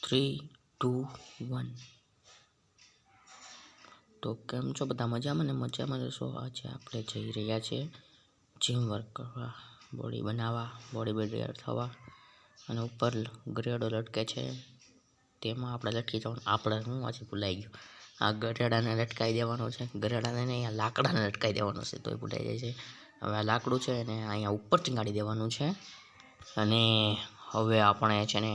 3, 2, 1. તો કેમ છો બધા? મજામાં ને? મજામાં જશો. આજે આપણે જઈ રહ્યા છીએ જીમ વર્ક કરવા, બોડી બનાવવા, બોડી બિલ્ડર થવા. અને ઉપર ગરેડો લટકે છે, તેમાં આપણે લટકી જવાનું. આપણે હું આજે ભૂલાઈ ગયું, આ ગરેડાને લટકાઈ દેવાનો છે. ગરેડાને નહીં, અહીંયા લાકડાને લટકાઈ દેવાનો છે, તોય ભૂલાઈ જાય છે. હવે આ લાકડું છે ને અહીંયા ઉપર ટીંગાડી દેવાનું છે. અને હવે આપણે છે ને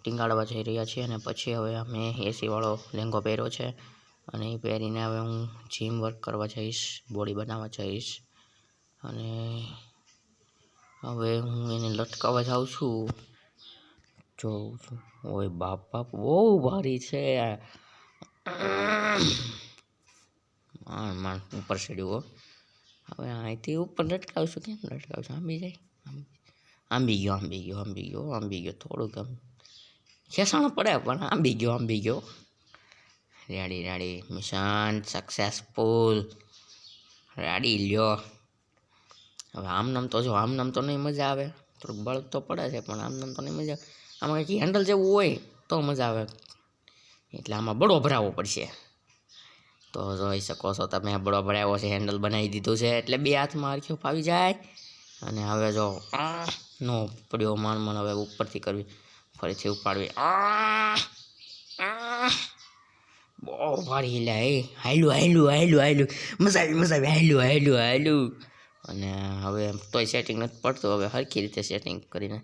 ટીંગાડવા જઈ રહ્યા છીએ. અને પછી હવે અમે એસીવાળો લેંગો પહેર્યો છે, અને એ પહેરીને હવે હું જીમ વર્ક કરવા જઈશ, બોડી બનાવવા જઈશ. અને હવે હું એને લટકાવવા જાઉં છું, જોઉં છું. ઓય બાપ બાપ, બહુ ભારી છે. માંડ ઉપર ચડ્યું. હવે અહીંથી ઉપર લટકાવશું. કેમ લટકાવશું? આંબી જાય, આંબી ગયો. થોડુંક આમ ખેસાણો પડે, પણ આંબી ગયો. Ready mission successful. રેડી લ્યો. હવે આમનામ તો નહીં મજા આવે. થોડુંક બળ તો પડે છે, પણ આમનામ તો નહીં મજા આવે. આમાં કંઈક હેન્ડલ જેવું હોય તો મજા આવે, એટલે આમાં બળો ભરાવવો પડશે. તો જોઈ શકો છો તમે, બળો ભરાવ્યો છે, હેન્ડલ બનાવી દીધું છે, એટલે બે હાથમાં હરખ્યો ફાવી જાય. અને હવે જો નો પડ્યો માણ હવે ઉપરથી કરવી, ફરીથી ઉપાડવી. બહુ ભારી હિલ્યા. હાયલું મજા આવી. હાયલું. અને હવે તોય સેટિંગ નથી પડતું. હવે સરખી રીતે સેટિંગ કરીને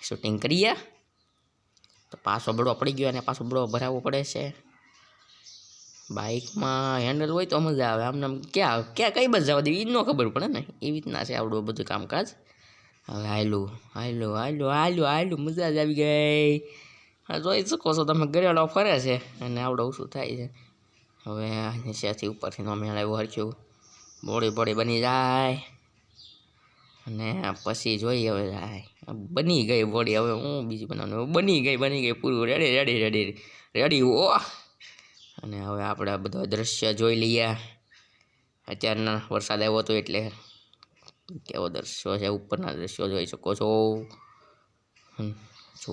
શૂટિંગ કરીએ. તો પાછો બળો પડી ગયો, અને પાછો બળો ભરાવવો પડે છે. બાઇકમાં હેન્ડલ હોય તો મજા આવે. આમને ક્યાં કઈ બાજુ જવા દેવી એ ન ખબર પડે ને, એવી રીતના છે આવડું બધું કામકાજ. હવે હાયલું. મજા જ આવી ગઈ. જોઈ શકો છો તમે, ગરેડો ફરે છે અને આવડું ઓછું થાય છે. હવે નીચેથી ઉપરથી નો મેળવ્યું હરખ્યું, બોડી બની જાય. અને પછી જોઈએ હવે બની ગઈ બોડી. હવે હું બીજી બનાવવાનું, બની ગઈ પૂરું. રેડી. ઓ અને હવે આપણે બધા દ્રશ્ય જોઈ લઈએ. અત્યારના વરસાદ આવ્યો હતો એટલે કેવો દ્રશ્યો છે, ઉપરના દ્રશ્યો જોઈ શકો છો. જો